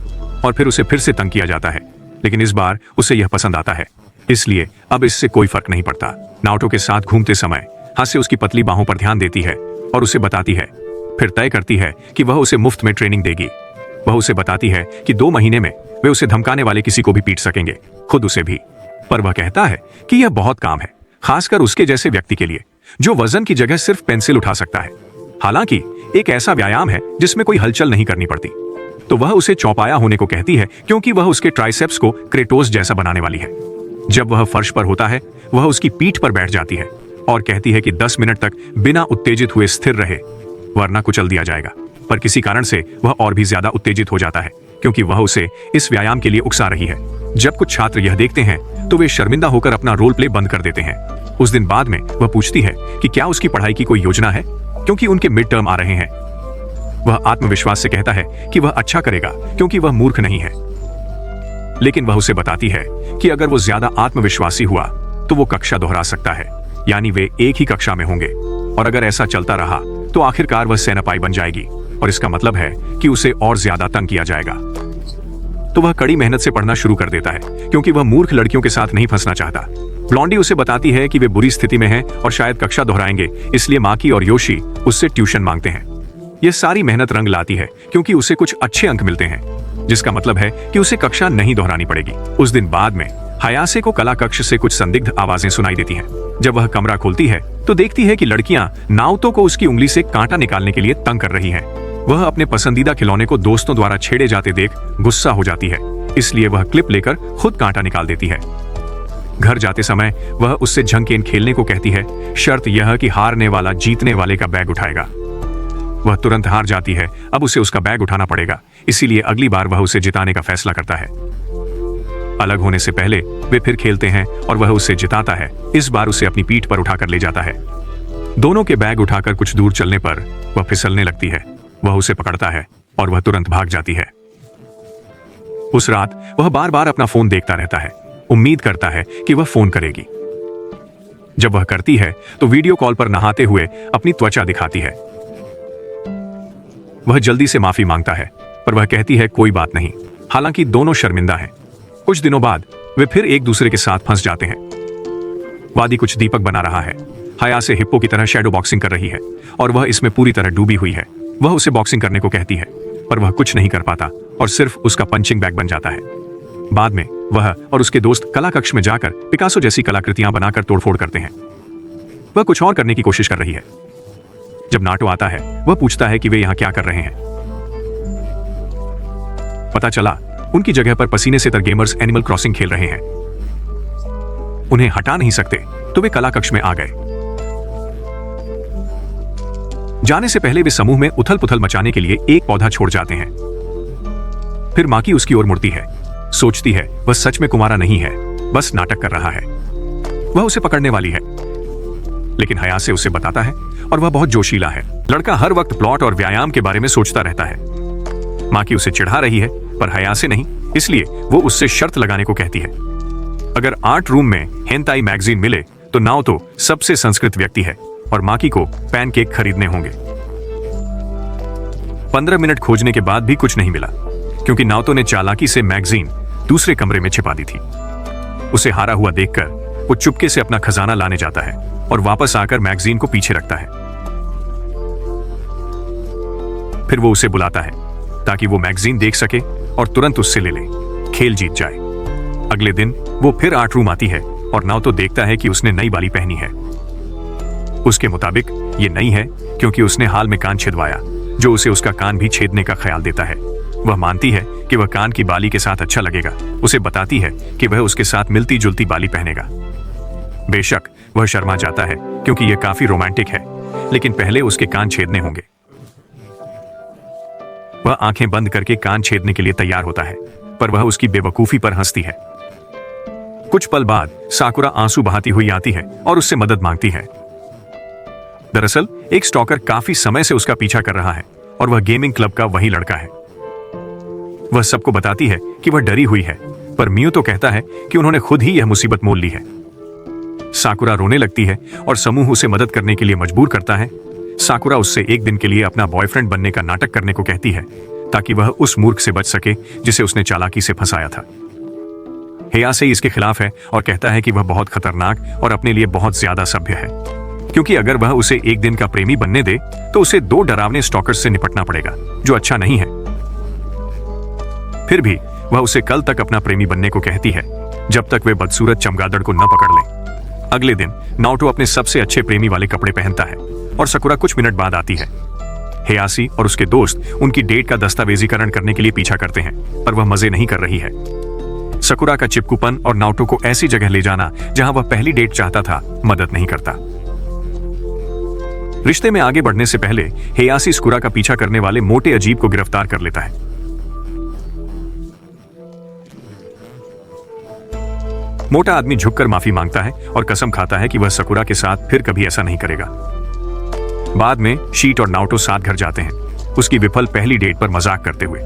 और फिर उसे फिर से तंग किया जाता है, लेकिन इस बार उसे यह पसंद आता है, इसलिए अब इससे कोई फर्क नहीं पड़ता। नाओटो के साथ घूमते समय हास्य उसकी पतली बाहों पर ध्यान देती है और उसे बताती है, फिर तय करती है कि वह उसे मुफ्त में ट्रेनिंग देगी। वह उसे बताती है कि 2 महीने में वे उसे धमकाने वाले किसी को भी पीट सकेंगे, खुद उसे भी। पर वह कहता है कि यह बहुत काम है, खासकर उसके जैसे व्यक्ति के लिए जो वजन की जगह सिर्फ पेंसिल उठा सकता है। हालांकि एक ऐसा व्यायाम है जिसमें कोई हलचल नहीं करनी पड़ती। तो वह उसे चौपाया होने को कहती है क्योंकि वह उसके ट्राइसेप्स को क्रेटोस जैसा बनाने वाली है। जब वह फर्श पर होता है वह उसकी पीठ पर बैठ जाती है और कहती है कि 10 मिनट तक बिना उत्तेजित हुए स्थिर रहे, वरना कुचल दिया जाएगा। पर किसी कारण से वह और भी ज्यादा उत्तेजित हो जाता है क्योंकि वह उसे इस व्यायाम के लिए उकसा रही है। जब कुछ छात्र यह देखते हैं तो वे शर्मिंदा होकर अपना रोल प्ले बंद कर देते हैं। उस दिन बाद में वह पूछती है कि क्या उसकी पढ़ाई की कोई योजना है, क्योंकि उनके मिड टर्म आ रहे हैं। वह आत्मविश्वास से कहता है कि वह अच्छा करेगा क्योंकि वह मूर्ख नहीं है, लेकिन वह उसे बताती है कि अगर वो ज्यादा आत्मविश्वासी हुआ तो वो कक्षा दोहरा सकता है, यानी वे एक ही कक्षा में होंगे। और अगर ऐसा चलता रहा तो आखिरकार वह सेनापाई बन जाएगी और इसका मतलब है कि उसे और ज्यादा तंग किया जाएगा। तो वह कड़ी मेहनत से पढ़ना शुरू कर देता है क्योंकि वह मूर्ख लड़कियों के साथ नहीं फंसना चाहता। ब्लॉन्डी उसे बताती है कि वे बुरी स्थिति में हैं और शायद कक्षा दोहराएंगे, इसलिए माकी और योशी उससे ट्यूशन मांगते हैं। यह सारी मेहनत रंग लाती है क्योंकि उसे कुछ अच्छे अंक मिलते हैं, जिसका मतलब है कि उसे कक्षा नहीं दोहरानी पड़ेगी। उस दिन बाद में हयासे को कला कक्ष से कुछ संदिग्ध आवाजें सुनाई देती हैं। जब वह कमरा खोलती है तो देखती है कि लड़कियां नाओतो को उसकी उंगली से कांटा निकालने के लिए तंग कर रही हैं। वह अपने पसंदीदा खिलौने को दोस्तों द्वारा छेड़े जाते देख गुस्सा हो जाती है, इसलिए वह क्लिप लेकर खुद कांटा निकाल देती है। घर जाते समय वह उससे झंकेन खेलने को कहती है, शर्त यह कि हारने वाला जीतने वाले का बैग उठाएगा। वह तुरंत हार जाती है, अब उसे उसका बैग उठाना पड़ेगा, इसीलिए अगली बार वह उसे जिताने का फैसला करता है। अलग होने से पहले वे फिर खेलते हैं और वह उसे जिताता है। इस बार उसे अपनी पीठ पर उठाकर ले जाता है। दोनों के बैग उठाकर कुछ दूर चलने पर वह फिसलने लगती है। वह उसे पकड़ता है और वह तुरंत भाग जाती है। उस रात वह बार बार अपना फोन देखता रहता है, उम्मीद करता है कि वह फोन करेगी। जब वह करती है तो वीडियो कॉल पर नहाते हुए अपनी त्वचा दिखाती है। वह जल्दी से माफी मांगता है, पर वह कहती है कोई बात नहीं। हालांकि दोनों शर्मिंदा हैं। कुछ दिनों बाद वे फिर एक दूसरे के साथ फंस जाते हैं। वादी कुछ दीपक बना रहा है। हयासे हिप्पो की तरह शैडो बॉक्सिंग कर रही है और वह इसमें पूरी तरह डूबी हुई है। वह उसे बॉक्सिंग करने को कहती है, पर वह कुछ नहीं कर पाता और सिर्फ उसका पंचिंग बैग बन जाता है। बाद में वह और उसके दोस्त कला कक्ष में जाकर पिकासो जैसी कलाकृतियां बनाकर तोड़फोड़ करते हैं। वह कुछ और करने की कोशिश कर रही है। जब नाटो आता है वह पूछता है कि वे यहां क्या कर रहे हैं। पता चला उनकी जगह पर पसीने से तर गेमर्स एनिमल क्रॉसिंग खेल रहे हैं। उन्हें हटा नहीं सकते तो वे कला कक्ष में आ गए। जाने से पहले वे समूह में उथल पुथल मचाने के लिए एक पौधा छोड़ जाते हैं। फिर माकी उसकी ओर मुड़ती है, सोचती है वह सच में कुमारा नहीं है, बस नाटक कर रहा है। वह उसे पकड़ने वाली है, लेकिन हयासे उसे बताता है और वह बहुत जोशीला है। लड़का हर वक्त प्लॉट और व्यायाम के बारे में सोचता रहता है। माकी उसे चिढ़ा रही है पर हया से नहीं, इसलिए वो उससे शर्त लगाने को कहती है। अगर आर्ट रूम में हेंताई मैगजीन मिले तो नाओतो सबसे संस्कृत व्यक्ति है और माकी को पैनकेक खरीदने होंगे। 15 मिनट खोजने के बाद भी कुछ नहीं मिला, क्योंकि नाओतो ने चालाकी से मैगजीन दूसरे कमरे में छिपा दी थी। उसे हारा हुआ देखकर वो चुपके से अपना खजाना लाने जाता है और वापस आकर मैगजीन को पीछे रखता है। फिर वो उसे बुलाता है ताकि वो मैगजीन देख सके और तुरंत उससे ले ले, खेल जीत जाए। अगले दिन वो फिर आर्ट रूम आती है और नाओतो देखता है कि उसने नई बाली पहनी है। उसके मुताबिक ये नई है क्योंकि उसने हाल में कान छिदवाया, जो उसे उसका कान भी छेदने का ख्याल देता है। वह मानती है कि वह कान की बाली के साथ अच्छा लगेगा। उसे बताती है कि वह उसके साथ मिलती जुलती बाली पहनेगा। बेशक वह शर्मा जाता है क्योंकि यह काफी रोमांटिक है, लेकिन पहले उसके कान छेदने होंगे। वह आंखें बंद करके कान छेदने के लिए तैयार होता है, पर वह उसकी बेवकूफी पर हंसती है। कुछ पल बाद साकुरा आंसू बहाती हुई आती है और उससे मदद मांगती है। दरअसल एक स्टॉकर काफी समय से उसका पीछा कर रहा है और वह गेमिंग क्लब का वही लड़का है। वह सबको बताती है कि वह डरी हुई है, पर मियो तो कहता है कि उन्होंने खुद ही यह मुसीबत मोल ली है। साकुरा रोने लगती है और समूह उसे मदद करने के लिए मजबूर करता है। साकुरा उससे एक दिन के लिए अपना बॉयफ्रेंड बनने का नाटक करने को कहती है ताकि वह उस मूर्ख से बच सके जिसे उसने चालाकी से फंसाया था। हेयासेई इसके खिलाफ है और कहता है कि वह बहुत खतरनाक और अपने लिए बहुत ज्यादा सभ्य है, क्योंकि अगर वह उसे एक दिन का प्रेमी बनने दे तो उसे 2 डरावने स्टॉकर्स से निपटना पड़ेगा, जो अच्छा नहीं है। फिर भी वह उसे कल तक अपना प्रेमी बनने को कहती है, जब तक वे बदसूरत चमगादड़ को न पकड़ ले। अगले दिन नाओटो अपने सबसे अच्छे प्रेमी वाले कपड़े पहनता है और साकुरा कुछ मिनट बाद आती है। हेयासी और उसके दोस्त उनकी डेट का दस्तावेजीकरण करने के लिए पीछा करते हैं, पर वह मजे नहीं कर रही है। साकुरा का चिपकूपन और नाओटो को ऐसी जगह ले जाना जहां वह पहली डेट चाहता था मदद नहीं करता। रिश्ते में आगे बढ़ने से पहले हेयासी साकुरा का पीछा करने वाले मोटे अजीब को गिरफ्तार कर लेता है। मोटा आदमी झुककर माफी मांगता है और कसम खाता है कि वह साकुरा के साथ फिर कभी ऐसा नहीं करेगा। बाद में शीट और नाओटो साथ घर जाते हैं, उसकी विफल पहली डेट पर मजाक करते हुए।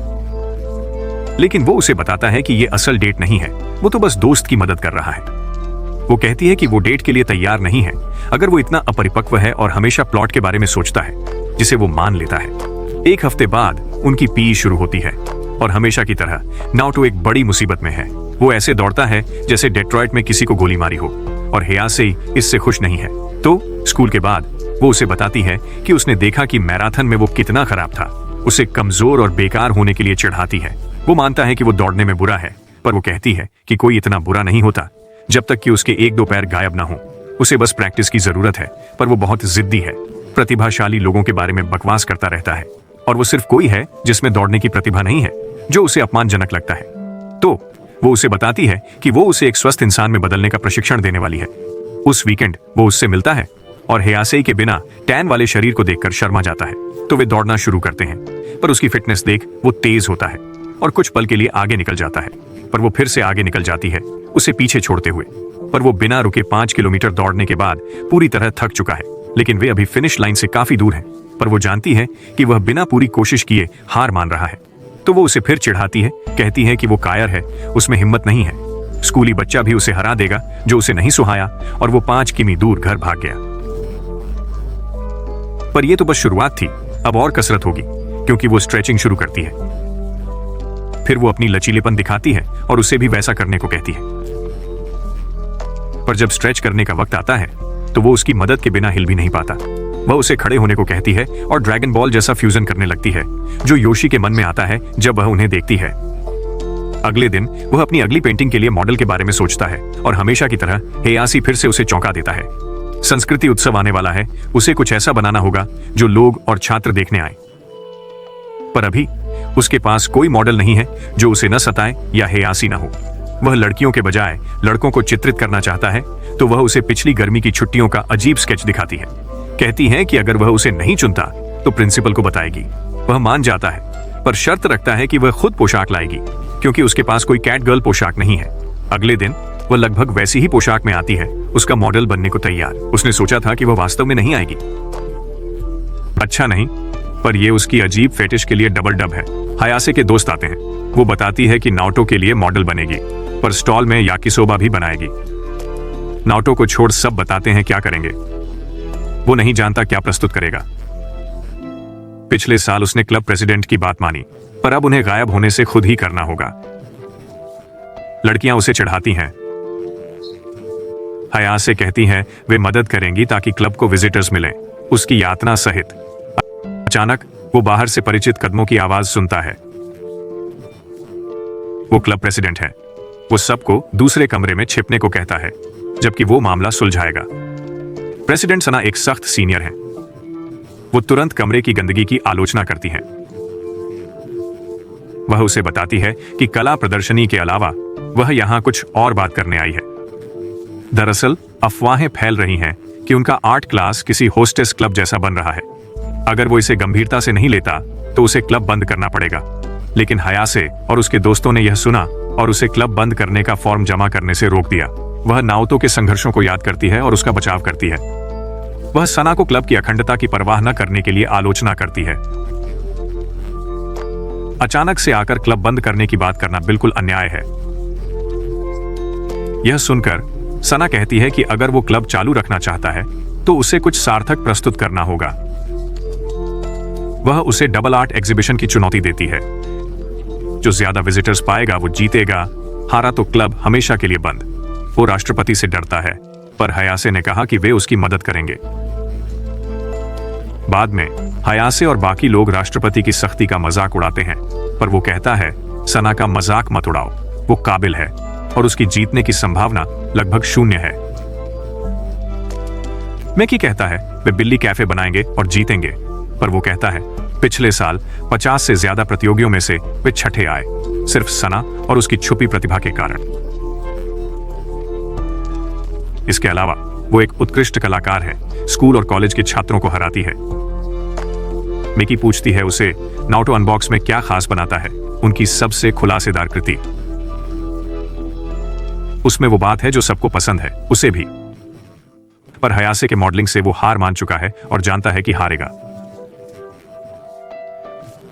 लेकिन वो उसे बताता है कि यह असल डेट नहीं है, वो तो बस दोस्त की मदद कर रहा है। वो कहती है कि वो डेट के लिए तैयार नहीं है अगर वो इतना अपरिपक्व है और हमेशा प्लॉट के बारे में सोचता है, जिसे वो मान लेता है। 1 हफ्ते बाद उनकी पी शुरू होती है और हमेशा की तरह नाओटो एक बड़ी मुसीबत में है। वो ऐसे दौड़ता है जैसे डेट्रॉइट में किसी को गोली मारी हो, और हेयासेई इससे खुश नहीं है। तो स्कूल के बाद वो उसे बताती है कि उसने देखा कि मैराथन में वो कितना खराब था। उसे कमजोर और बेकार होने के लिए चिढ़ाती है। वो मानता है कि वो दौड़ने में बुरा है, पर वो कहती है कि कोई इतना बुरा नहीं होता जब तक कि उसके 1-2 पैर गायब ना हो। उसे बस प्रैक्टिस की जरूरत है, पर वो बहुत जिद्दी है। प्रतिभाशाली लोगों के बारे में बकवास करता रहता है, और वो सिर्फ कोई है जिसमें दौड़ने की प्रतिभा नहीं है, जो उसे अपमानजनक लगता है। तो वो उसे बताती है कि वो उसे एक स्वस्थ इंसान में बदलने का प्रशिक्षण देने वाली है। उस वीकेंड वो उससे मिलता है और हेयासेई के बिना टैन वाले शरीर को देखकर शर्मा जाता है। तो वे दौड़ना शुरू करते हैं, पर उसकी फिटनेस देख वो तेज होता है और कुछ पल के लिए आगे निकल जाता है, पर वो फिर से आगे निकल जाती है, उसे पीछे छोड़ते हुए। पर वो बिना रुके 5 किलोमीटर दौड़ने के बाद पूरी तरह थक चुका है, लेकिन वे अभी फिनिश लाइन से काफी दूर है। पर वो जानती है कि वह बिना पूरी कोशिश किए हार मान रहा है। तो वो उसे फिर चिढ़ाती है, कहती है कि वो कायर है, उसमें हिम्मत नहीं है। स्कूली बच्चा भी उसे हरा देगा जो उसे नहीं सुहाया, और वो 5 किमी दूर घर भाग गया। पर यह तो बस शुरुआत थी, अब और कसरत होगी, क्योंकि वो स्ट्रेचिंग शुरू करती है। फिर वो अपनी लचीलेपन दिखाती है और उसे भी वैसा करने को कहती है। पर जब स्ट्रेच करने का वक्त आता है तो वो उसकी मदद के बिना हिल भी नहीं पाता। वह उसे खड़े होने को कहती है और ड्रैगन बॉल जैसा फ्यूजन करने लगती है, जो योशी के मन में आता है जब वह उन्हें देखती है। अगले दिन वह अपनी अगली पेंटिंग के लिए मॉडल के बारे में सोचता है, और हमेशा की तरह हेयासी फिर से उसे चौंका देता है। संस्कृति उत्सव आने वाला है, उसे कुछ ऐसा बनाना होगा जो लोग और छात्र देखने आए। पर अभी उसके पास कोई मॉडल नहीं है जो उसे न सताए या हेयासी न हो। वह लड़कियों के बजाय लड़कों को चित्रित करना चाहता है, तो वह उसे पिछली गर्मी की छुट्टियों का अजीब स्केच दिखाती है। कहती है कि अगर वह उसे नहीं चुनता तो प्रिंसिपल को बताएगी। वह मान जाता है, पर शर्त रखता है कि वह खुद पोशाक लाएगी, क्योंकि उसके पास कोई कैट गर्ल पोशाक नहीं है। अगले दिन वह लगभग वैसी ही पोशाक में आती है, उसका मॉडल बनने को तैयार। उसने सोचा था कि वह वास्तव में नहीं आएगी। अच्छा नहीं, पर ये उसकी अजीब फेटिश के लिए डबल डब है। हयासे के दोस्त आते हैं। वो बताती है कि नाओटो के लिए मॉडल बनेगी, पर स्टॉल में याकिसोबा भी बनाएगी। नाओटो को छोड़ सब बताते हैं क्या करेंगे। वो नहीं जानता क्या प्रस्तुत करेगा। पिछले साल उसने क्लब प्रेसिडेंट की बात मानी, पर अब उन्हें गायब होने से खुद ही करना होगा। लड़कियां उसे चिढ़ाती हैं। हयासे कहती हैं वे मदद करेंगी ताकि क्लब को विजिटर्स मिलें, उसकी यातना सहित। अचानक वो बाहर से परिचित कदमों की आवाज सुनता है। वो क्लब प्रेसिडेंट है। वो सबको दूसरे कमरे में छिपने को कहता है, जबकि वो मामला सुलझाएगा। प्रेसिडेंट सना एक सख्त सीनियर है। वो तुरंत कमरे की गंदगी की आलोचना करती है। वह उसे बताती है कि कला प्रदर्शनी के अलावा वह यहां कुछ और बात करने आई है। दरअसल अफवाहें फैल रही हैं कि उनका आर्ट क्लास किसी होस्टेस क्लब जैसा बन रहा है। अगर वो इसे गंभीरता से नहीं लेता तो उसे क्लब बंद करना पड़ेगा। लेकिन हयासे और उसके दोस्तों ने यह सुना और उसे क्लब बंद करने का फॉर्म जमा करने से रोक दिया। वह नाओतो के संघर्षों को याद करती है और उसका बचाव करती है। वह सना को क्लब की अखंडता की परवाह न करने के लिए आलोचना करती है। अचानक से आकर क्लब बंद करने की बात करना बिल्कुल अन्याय है। यह सुनकर सना कहती है कि अगर वो क्लब चालू रखना चाहता है तो उसे कुछ सार्थक प्रस्तुत करना होगा। वह उसे डबल आर्ट एग्जीबिशन की चुनौती देती है। जो ज्यादा विजिटर्स पाएगा वो जीतेगा, हारा तो क्लब हमेशा के लिए बंद। वो राष्ट्रपति से डरता है, पर हयासे ने कहा कि वे उसकी मदद करेंगे। बाद में हयासे और बाकी लोग राष्ट्रपति की सख्ती का मजाक उड़ाते हैं, पर वो कहता है सना का मजाक मत उड़ाओ, वो काबिल है और उसकी जीतने की संभावना लगभग 0 है। मेकी कहता है वे बिल्ली कैफे बनाएंगे और जीतेंगे, पर वो कहता है पिछले साल 50 से ज्यादा प्रतियोगियों में से वे छठे आए, सिर्फ सना और उसकी छुपी प्रतिभा के कारण। इसके अलावा वो एक उत्कृष्ट कलाकार है, स्कूल और कॉलेज के छात्रों को हराती है। मिकी पूछती है उसे नाओटो अनबॉक्स में क्या खास बनाता है, उनकी सबसे खुलासेदार कृति। उसमें वो बात है जो सबको पसंद है, उसे भी। पर हयासे के मॉडलिंग से वो हार मान चुका है और जानता है कि हारेगा।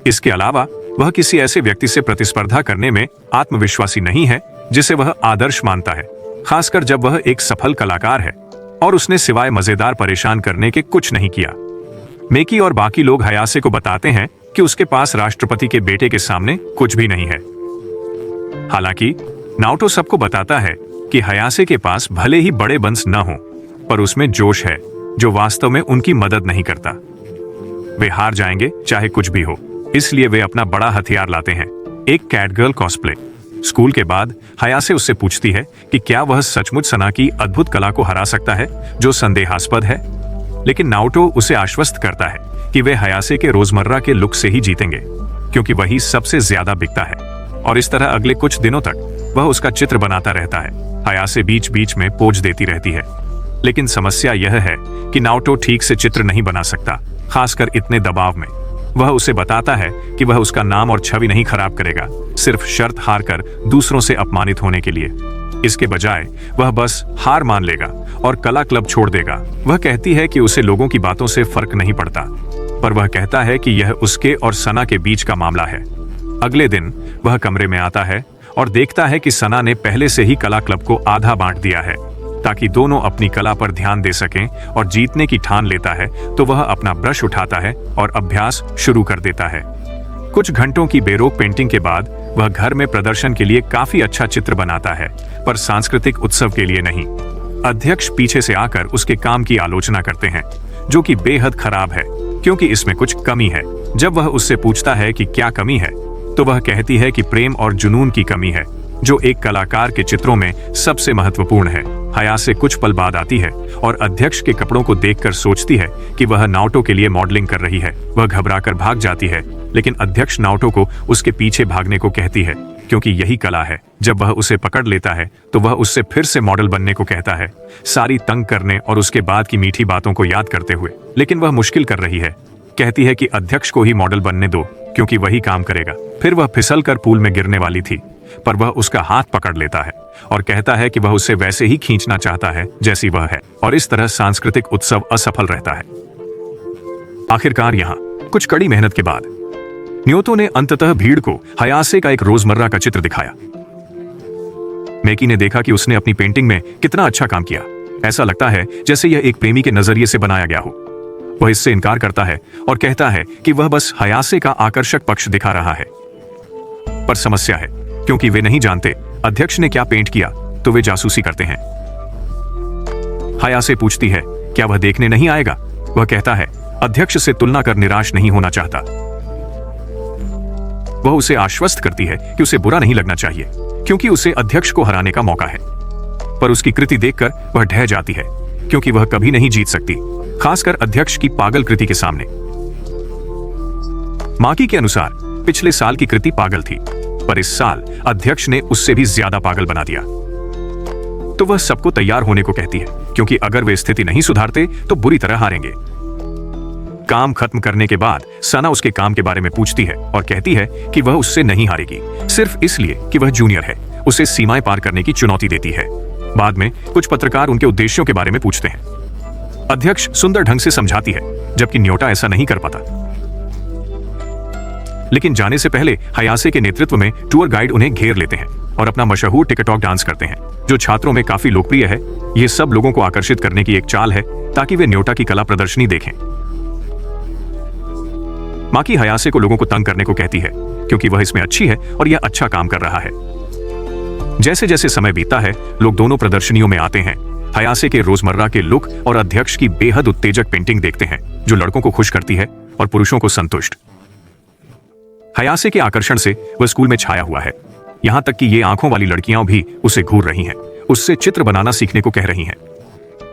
इसके अलावा वह किसी ऐसे व्यक्ति से प्रतिस्पर्धा करने में आत्मविश्वासी नहीं है जिसे वह आदर्श मानता है, खासकर जब वह एक सफल कलाकार है और उसने सिवाय मजेदार परेशान करने के कुछ नहीं किया। मेकी और बाकी लोग हयासे को बताते हैं कि उसके पास राष्ट्रपति के बेटे के सामने कुछ भी नहीं है। हालांकि नाओटो सबको बताता है कि हयासे के पास भले ही बड़े बंस न हो, पर उसमें जोश है जो वास्तव में उनकी मदद नहीं करता। वे हार जाएंगे चाहे कुछ भी हो, इसलिए वे अपना बड़ा हथियार लाते हैं, एक कैटगर्ल कॉस्प्ले। स्कूल के बाद हयासे उससे पूछती है कि क्या वह सचमुच सना की अद्भुत कला को हरा सकता है जो संदेहास्पद है। लेकिन नाओटो उसे आश्वस्त करता है कि वे हयासे के रोजमर्रा के लुक से ही जीतेंगे, क्योंकि वही सबसे ज्यादा बिकता है। और इस तरह अगले कुछ दिनों तक वह उसका चित्र बनाता रहता है। हयासे बीच बीच में पोज देती रहती है, लेकिन समस्या यह है कि नाओटो ठीक से चित्र नहीं बना सकता, खासकर इतने दबाव में। वह उसे बताता है कि वह उसका नाम और छवि नहीं खराब करेगा, सिर्फ शर्त हार कर दूसरों से अपमानित होने के लिए। इसके बजाय वह बस हार मान लेगा और कला क्लब छोड़ देगा। वह कहती है कि उसे लोगों की बातों से फर्क नहीं पड़ता, पर वह कहता है कि यह उसके और सना के बीच का मामला है। अगले दिन वह कमरे में आता है और देखता है कि सना ने पहले से ही कला क्लब को आधा बांट दिया है, ताकि दोनों अपनी कला पर ध्यान दे सकें। और जीतने की ठान लेता है तो वह अपना ब्रश उठाता है और अभ्यास शुरू कर देता है। कुछ घंटों की बेरोक पेंटिंग के बाद वह घर में प्रदर्शन के लिए काफी अच्छा चित्र बनाता है, पर सांस्कृतिक उत्सव के लिए नहीं। अध्यक्ष पीछे से आकर उसके काम की आलोचना करते हैं, जो कि बेहद खराब है, क्योंकि इसमें कुछ कमी है। जब वह उससे पूछता है कि क्या कमी है, तो वह कहती है कि प्रेम और जुनून की कमी है, जो एक कलाकार के चित्रों में सबसे महत्वपूर्ण है। हयासे कुछ पल बाद आती है और अध्यक्ष के कपड़ों को देखकर सोचती है कि वह नाओटो के लिए मॉडलिंग कर रही है। वह घबराकर भाग जाती है, लेकिन अध्यक्ष नाओटो को उसके पीछे भागने को कहती है, क्योंकि यही कला है। जब वह उसे पकड़ लेता है तो वह उससे फिर से मॉडल बनने को कहता है, सारी तंग करने और उसके बाद की मीठी बातों को याद करते हुए। लेकिन वह मुश्किल कर रही है, कहती है कि अध्यक्ष को ही मॉडल बनने दो, क्योंकि वही काम करेगा। फिर वह फिसल कर पूल में गिरने वाली थी, पर वह उसका हाथ पकड़ लेता है और कहता है कि वह उसे वैसे ही खींचना चाहता है जैसी वह है, और इस तरह सांस्कृतिक उत्सव असफल रहता है। आखिरकार यहाँ कुछ कड़ी मेहनत के बाद न्योतो ने अंततः भीड़ को हयासे का एक रोजमर्रा का चित्र दिखाया। मैकी ने देखा कि उसने अपनी पेंटिंग में कितना अच्छा काम किया। ऐसा लगता है जैसे यह एक प्रेमी के नजरिए से बनाया गया हो। वह इससे इनकार करता है और कहता है कि वह बस हयासे का आकर्षक पक्ष दिखा रहा है। पर समस्या है, क्योंकि वे नहीं जानते अध्यक्ष ने क्या पेंट किया, तो वे जासूसी करते हैं। हयासे पूछती है, क्या वह देखने नहीं आएगा? वह कहता है, अध्यक्ष से तुलना कर निराश नहीं होना चाहता। वह उसे आश्वस्त करती है कि उसे बुरा नहीं लगना चाहिए, क्योंकि उसे अध्यक्ष को हराने का मौका है। पर उसकी कृति देखकर वह ढह जाती है, क्योंकि वह कभी नहीं जीत सकती, खासकर अध्यक्ष की पागल कृति के सामने। माकी के अनुसार पिछले साल की कृति पागल थी, पर इस साल अध्यक्ष ने उससे भी ज्यादा पागल बना दिया। तो वह सबको तैयार होने को कहती है, क्योंकि अगर वे स्थिति नहीं सुधारते तो बुरी तरह हारेंगे। काम खत्म करने के बाद सना उसके काम के बारे में पूछती है और कहती है कि वह उससे नहीं हारेगी, सिर्फ इसलिए कि वह जूनियर है। उसे सीमाएं पार करने की चुनौती देती है। बाद में कुछ पत्रकार उनके उद्देश्यों के बारे में पूछते हैं। अध्यक्ष सुंदर ढंग से समझाती है, जबकि न्योटा ऐसा नहीं कर पाता। लेकिन जाने से पहले हयासे के नेतृत्व में टूर गाइड उन्हें घेर लेते हैं और अपना मशहूर टिकटॉक डांस करते हैं, जो छात्रों में काफी लोकप्रिय है। यह सब लोगों को आकर्षित करने की एक चाल है, ताकि वे न्योटा की कला प्रदर्शनी देखें। माकी हयासे को लोगों को तंग करने को कहती है, क्योंकि वह इसमें अच्छी है और यह अच्छा काम कर रहा है। जैसे जैसे समय बीतता है, लोग दोनों प्रदर्शनियों में आते हैं। हयासे के रोजमर्रा के लुक और अध्यक्ष की बेहद उत्तेजक पेंटिंग देखते हैं, जो लड़कों को खुश करती है और पुरुषों को संतुष्ट। हयासे के आकर्षण से वह स्कूल में छाया हुआ है, यहां तक कि ये आंखों वाली लड़कियां भी उसे घूर रही हैं, उससे चित्र बनाना सीखने को कह रही हैं।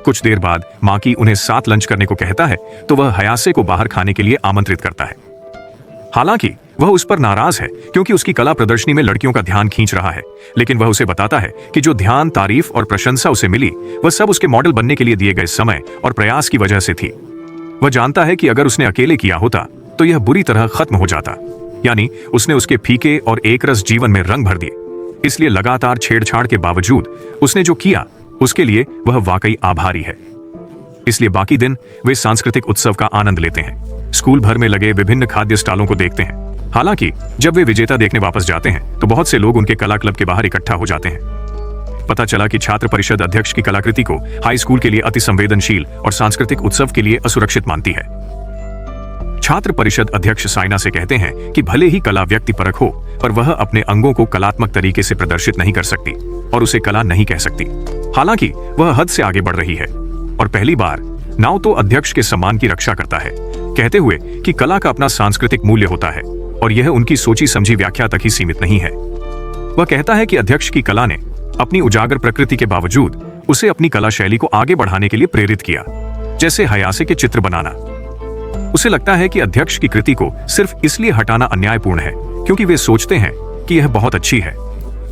कुछ देर बाद माकी उन्हें साथ लंच करने को कहता है, तो वह हयासे को बाहर खाने के लिए आमंत्रित करता है। हालांकि वह उस पर नाराज है, क्योंकि उसकी कला प्रदर्शनी में लड़कियों का ध्यान खींच रहा है। लेकिन वह उसे बताता है कि जो ध्यान, तारीफ और प्रशंसा उसे मिली, वह सब उसके मॉडल बनने के लिए दिए गए समय और प्रयास की वजह से थी। वह जानता है कि अगर उसने अकेले किया होता तो यह बुरी तरह खत्म हो जाता, यानी उसने उसके फीके और एकरस जीवन में रंग भर दिए। इसलिए लगातार छेड़छाड़ के बावजूद उसने जो किया, उसके लिए वह वाकई आभारी है। इसलिए बाकी दिन वे सांस्कृतिक उत्सव का आनंद लेते हैं, स्कूल भर में लगे विभिन्न खाद्य स्टॉलों को देखते हैं। हालांकि जब वे विजेता देखने वापस जाते हैं, तो बहुत से लोग उनके कला क्लब के बाहर इकट्ठा हो जाते हैं। पता चला कि छात्र परिषद अध्यक्ष की कलाकृति को हाई स्कूल के लिए अति संवेदनशील और सांस्कृतिक उत्सव के लिए असुरक्षित मानती है। छात्र परिषद अध्यक्ष साइना से कहते हैं कि भले ही कला व्यक्तिपरक हो, पर वह अपने अंगों को कलात्मक तरीके से प्रदर्शित नहीं कर सकती और उसे कला नहीं कह सकती। हालांकि वह हद से आगे बढ़ रही है और पहली बार नाओतो अध्यक्ष के सम्मान की रक्षा करता है, कहते हुए कि कला का अपना सांस्कृतिक मूल्य होता है और यह उनकी सोची समझी व्याख्या तक ही सीमित नहीं है। वह कहता है कि अध्यक्ष की कला ने अपनी उजागर प्रकृति के बावजूद उसे अपनी कला शैली को आगे बढ़ाने के लिए प्रेरित किया, जैसे हयासे के चित्र बनाना। उसे लगता है कि अध्यक्ष की कृति को सिर्फ इसलिए हटाना अन्यायपूर्ण है क्योंकि वे सोचते हैं कि यह बहुत अच्छी है।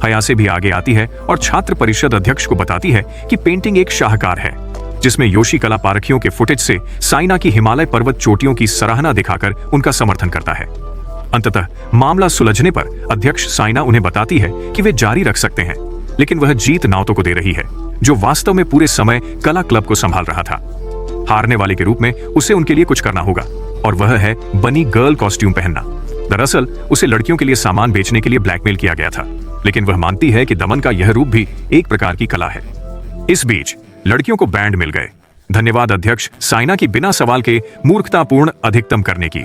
हयासे भी आगे आती है और छात्र परिषद अध्यक्ष को बताती है कि पेंटिंग एक शाहकार है, जिसमें योशी कला पारखियों के फुटेज से साइना की हिमालय पर्वत चोटियों की सराहना दिखाकर उनका समर्थन करता है। अंततः मामला सुलझने पर अध्यक्ष साइना उन्हें बताती है कि वे जारी रख सकते हैं, लेकिन वह जीत नाओतो को दे रही है, जो वास्तव में पूरे समय कला क्लब को संभाल रहा था। हारने वाले के रूप में उसे उनके लिए कुछ करना होगा, और वह है बनी गर्ल कॉस्ट्यूम पहनना। दरअसल उसे लड़कियों के लिए सामान बेचने के लिए ब्लैकमेल किया गया था, लेकिन वह मानती है कि दमन का यह रूप भी एक प्रकार की कला है। इस बीच लड़कियों को बैंड मिल गए। धन्यवाद अध्यक्ष साइना की बिना सवाल के मूर्खतापूर्ण अधिकतम करने की।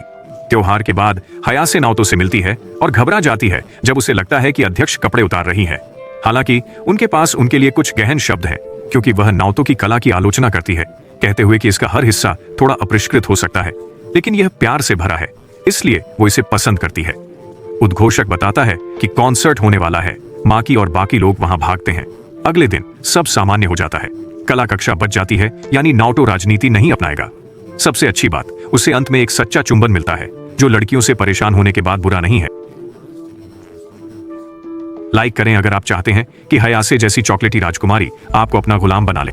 त्योहार के बाद हयासे नाओतो से मिलती है और घबरा जाती है जब उसे लगता है कि अध्यक्ष कपड़े उतार रही है। हालांकि उनके पास उनके लिए कुछ गहन शब्द हैं, क्योंकि वह नाओतो की कला की आलोचना करती है, कहते हुए कि इसका हर हिस्सा थोड़ा अपरिष्कृत हो सकता है, लेकिन यह प्यार से भरा है, इसलिए वो इसे पसंद करती है। उद्घोषक बताता है कि कॉन्सर्ट होने वाला है। माकी और बाकी लोग वहां भागते हैं। अगले दिन सब सामान्य हो जाता है। कला कक्षा बच जाती है, यानी नाओतो राजनीति नहीं अपनाएगा। सबसे अच्छी बात, उसे अंत में एक सच्चा चुंबन मिलता है, जो लड़कियों से परेशान होने के बाद बुरा नहीं है। लाइक करें अगर आप चाहते हैं कि हयासे जैसी चॉकलेटी राजकुमारी आपको अपना गुलाम बना ले।